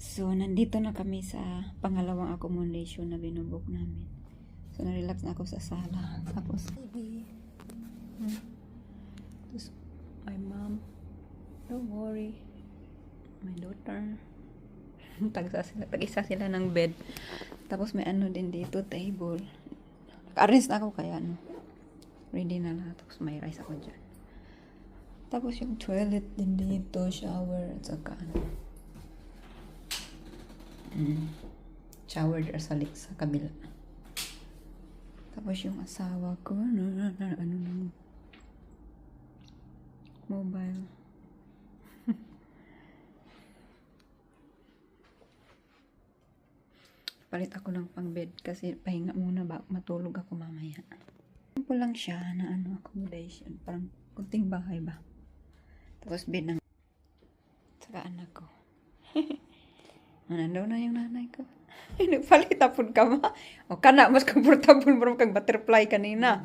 So, nandito na kami sa pangalawang accommodation na binubook namin. So, na-relax na ako sa sala. Tapos, tapos, my mom, don't worry. My daughter, tag-isa sila ng bed. Tapos, may ano din dito, table. Naka-arrange na ako kaya, ready na lahat. Tapos, may rice ako dyan. Tapos, yung toilet din dito, shower, at saka shower sa kabila. Tapos yung asawa ko, mobile. Palit ako ng pang bed kasi pahinga muna ba matulog ako mamaya. Simple lang siya na accommodation, parang kunting bahay ba. Tapos bed ng saka anak ko. Nandaw na yung nanay ko. Nagpalit apod ka ba? O kana, mas comfortable mo kang butterfly kanina.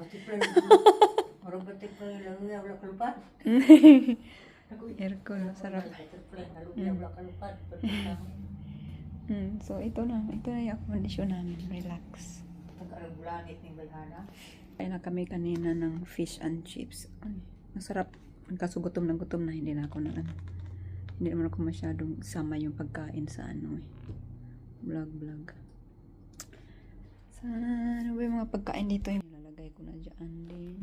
Orang butterfly lang nga, wala kalupad. Aircon, sarap. Butterfly, wala kalupad. So, ito na yung accommodation namin. Relax. Pag-alagulangit ng balhana. Kaya na kami kanina ng fish and chips. Ay, masarap. Kaso gutom na hindi na ako hindi naman ako masyadong sama yung pagkain sa vlog. Sana ba yung mga pagkain dito yung nilalagay ko na dyan din.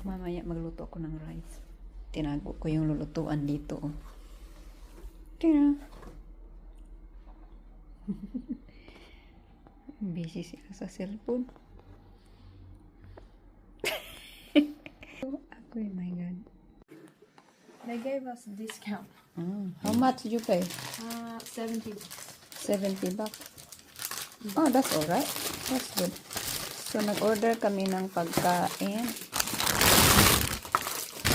Mamaya magluto ako ng rice. Tinago ko yung lulutuan dito. Tira. Busy sila sa cellphone. Ako my God. They gave us a discount. How much did you pay? 70. 70 bucks. Oh, that's alright. That's good. So, nag-order kami ng pagkain.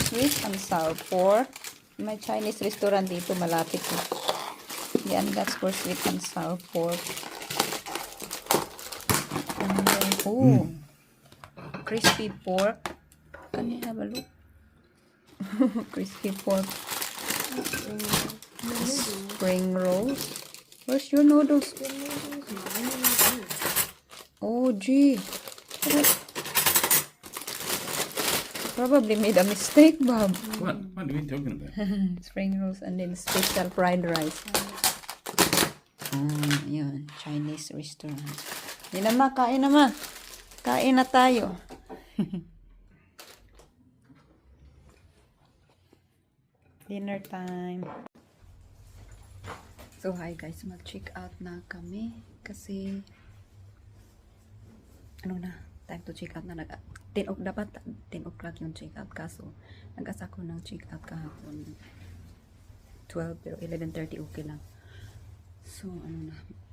Sweet and sour pork. May Chinese restaurant dito, malapit. Yan, that's for sweet and sour pork. And then, crispy pork. Can you have a look? Crispy pork. Spring rolls. Where's your noodles? Oh, gee. Probably made a mistake, Bob. What are you talking about? Spring rolls and then special fried rice. Yun. Chinese restaurant. Hindi naman, kain naman. Kain na tayo. Dinner time. So, hi guys. Mag-check out na kami. Kasi, time to check out na. 10 o'clock yung check out. Kaso, nag-asa ko ng check out kahapon. 12, pero 11:30 okay lang. So,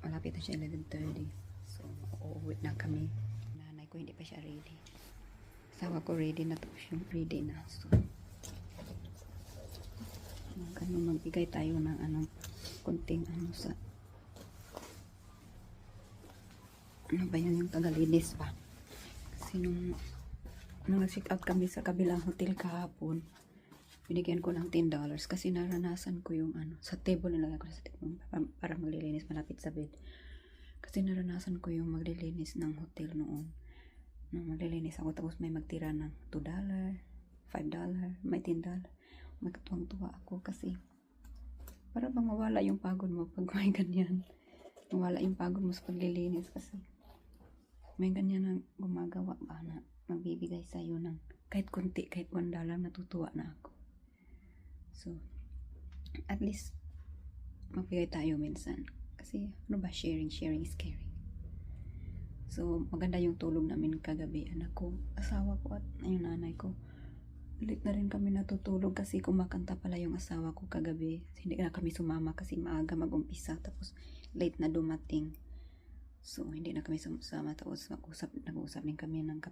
malapit na siya 11:30. So, uuwi na kami. Nanay ko hindi pa siya ready. Asawa ko ready na, tapos yung ready na. So, magbigay tayo ng kunting sa ba yun yung tagalinis pa. Kasi nung nag-check out kami sa kabilang hotel kahapon, binigyan ko ng $10 kasi naranasan ko yung sa table, nilagay ko sa table para maglilinis malapit sa bed. Kasi naranasan ko yung maglilinis ng hotel noon. Nung maglilinis ako, tapos may magtira ng $2, $5, may $10. Magtuwang-tuwa ako kasi para bang mawala yung pagod mo pag may ganyan. Mawala yung pagod mo sa paglilinis kasi may ganyan na gumagawa ba na magbibigay sa'yo ng kahit kunti, kahit $1, natutuwa na ako. So, at least magbigay tayo minsan. Kasi, sharing is caring. So, maganda yung tulog namin kagabi. Anak ko, asawa ko at yung nanay ko. Late na rin kami natutulog kasi kumakanta pala yung asawa ko kagabi. Hindi na kami sumama kasi maaga mag-umpisa. Tapos, late na dumating. So, hindi na kami sumama. Tapos, nag-uusap din kami ng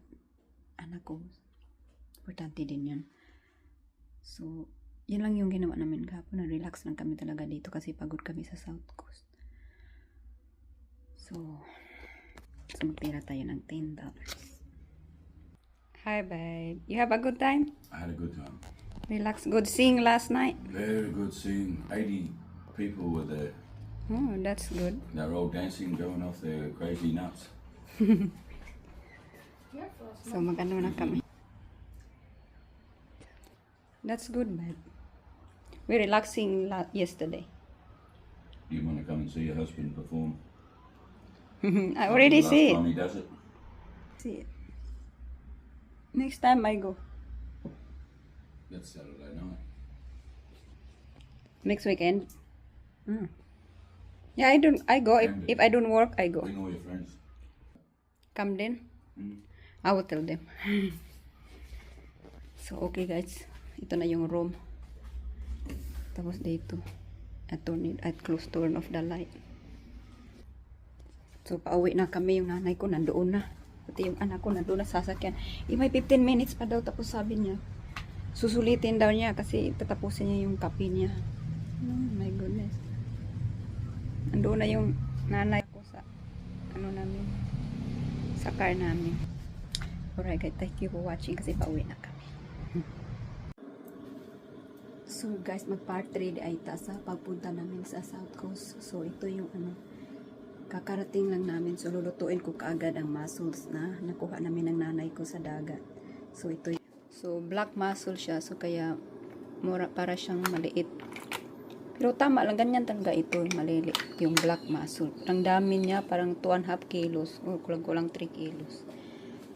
anak ko. Importante din yun. So, yun lang yung ginawa namin kahapon. Na-relax lang kami talaga dito kasi pagod kami sa South Coast. So magtira tayo ng $10. Hi, babe. You have a good time? I had a good time. Relax. Good seeing last night? Very good seeing. 80 people were there. Oh, that's good. They're all dancing, going off their crazy nuts. So, mag-ano na kami. That's good, babe. We're relaxing yesterday. You want to come and see your husband perform? I already Last see it. time he does it. See it. Next time I go. That's Saturday night. Next weekend. Mm. Yeah, I go. If I don't work, I go. Bring all your friends. Come then. Mm. I will tell them. So, okay guys. Ito na yung room. Tapos dito. At close turn off the light. So, pauwi na kami. Yung nanay ko nandoon na. Pati yung anak ko nandoon na sasakyan. May 15 minutes pa daw. Tapos sabi niya, susulitin daw niya kasi tatapusin niya yung kape niya. Oh my goodness. Nandoon na yung nanay ko sa namin. Sa car namin. Alright guys, thank you for watching kasi pauwi na kami. So guys, mag-part 3 ay sa pagpunta namin sa South Coast. So ito yung kakarating lang namin. So lulutuin ko kaagad ang mussels na nakuha namin ng nanay ko sa dagat. So ito yung, so black mussel siya. So kaya mura, para siyang maliit. Pero tama lang, ganyan talaga ito, maliliit. Yung black mussel. Ang dami niya, parang 2.5 kilos. O kulang 3 kilos.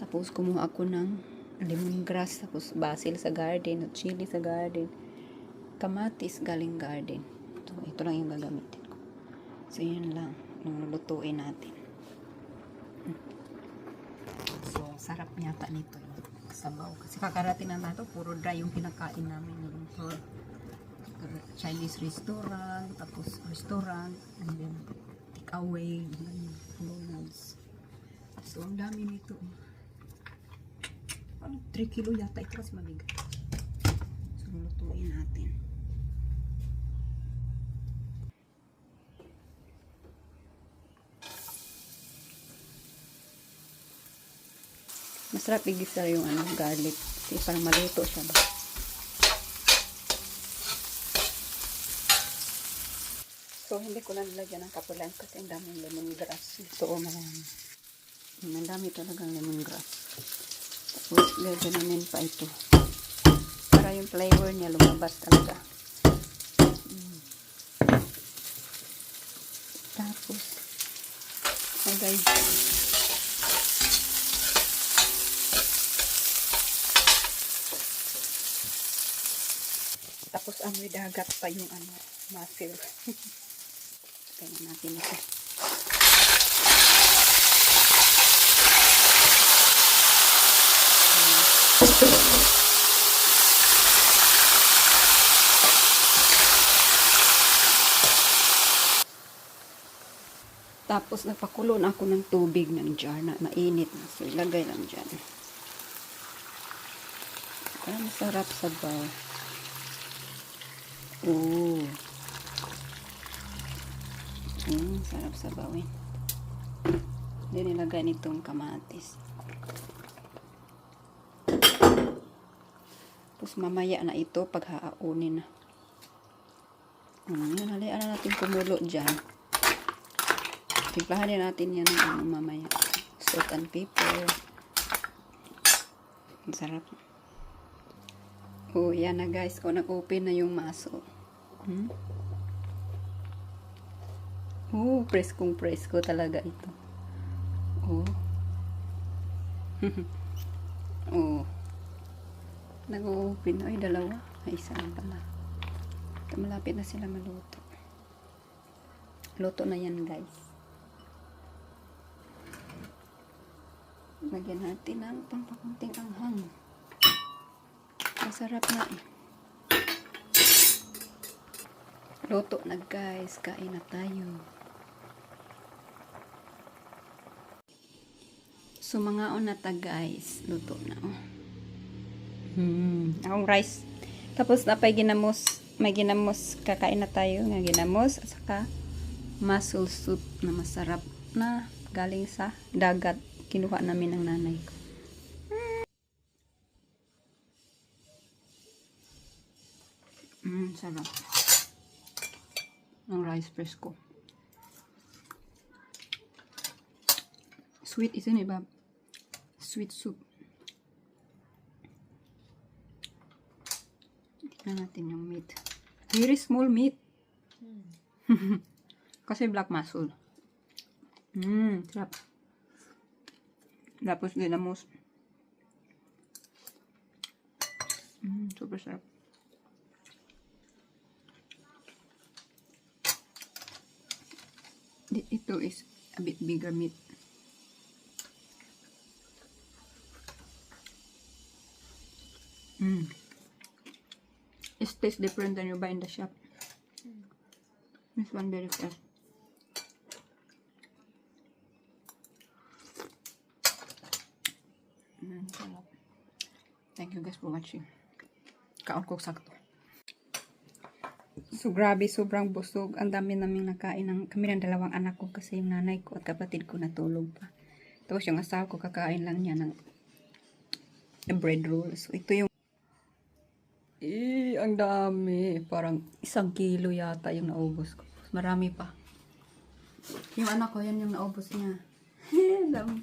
Tapos kumuha ako ng lemongrass. Tapos basil sa garden. At chili sa garden. Kamatis galing garden. So, ito lang yung gagamitin ko. So, yun lang. Yung lulutuin natin. So, sarap yata nito yung sabaw. Kasi kakarating na nato, puro dry yung kinakain namin. Yung Chinese restaurant, tapos restaurant, and then take away, McDonald's. So, ang dami nito. 3 kilo yata ito kasi mabigat. So, lulutuin natin. Masarap igisa yung garlic. Kasi parang maluto siya ba. So, hindi ko lang nilagyan ng kapulan kasi ang daming lemongrass. Ito o marami. Ang dami talagang lemongrass. Tapos, gaganamin pa ito. Para yung flavor niya lumabas talaga. Tapos, guys, tapos amoy dagat pa yung mussel. Kaya natin ito. Tapos nagpakulo na ako ng tubig ng jar na mainit na. So ilagay lang dyan. Para masarap sabaw. Oh. Sarap sabawin. Then ilagay nitong kamatis. Tapos mamaya na ito pag haaunin na. Halian na natin kumulo dyan. Timplahan din natin yan mamaya. Salt and pepper. Ang sarap. Oh, yan na guys. Kung nag-open na yung maso. Oh, presko talaga ito. Oh. Oh. Nag-open. Ay, dalawa. Ay, isa lang pala. Malapit na sila maluto. Luto na yan guys. Lagyan natin ng pampakunting anghang. Masarap na eh. Luto na guys. Kain na tayo. So mga onata guys. Luto na oh. Ang rice. Tapos napay ginamos. May ginamos. Kakain na tayo. Ng ginamos. At saka mussel soup na masarap na galing sa dagat. Kinuha namin ng nanay ko. Sarap. Ang rice presko. sweet, isn't it, Bob? Sweet soup. Tignan natin yung meat. Very small meat. Kasi black mussel. Sarap. Tapos ginamos. Super sarap. Ito is a bit bigger meat. It tastes different than you buy in the shop. This one very fresh. Sarap. Thank you guys for watching. Kaon ko sakto. So grabe, sobrang busog. Ang dami naming nakain kami ng dalawang anak ko kasi yung nanay ko at kapatid ko natulog pa. Tapos yung asawa ko kakain lang niya ng bread roll. So ito yung ang dami. Parang 1 kilo yata yung naubos ko. Marami pa. Yung anak ko, yan yung naubos niya. Dami.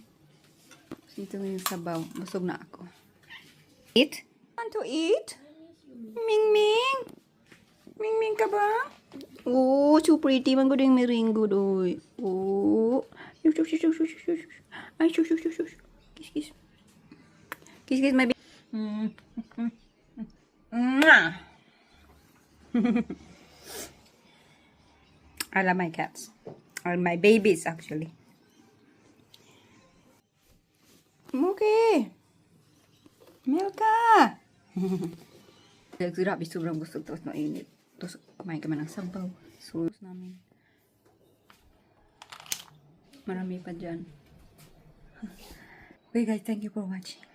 So ito yung sabaw. Busog na ako. Eat? Want to eat? Ming Ming? Ming Ming ka ba? Oh, so pretty. Man ko yung meringo doy. Oh. Shush, shush, shush, shush, shush. Ay, shush, shush, shush, shush. Kiss, kiss. Kiss, kiss, my baby. I love my cats. Or my babies, actually. Okay. Milka! Grabe, sobrang gusto. Tapos mainit. Tapos kumain kami ng sabaw. So, namin. Marami pa dyan. Okay guys, thank you for watching.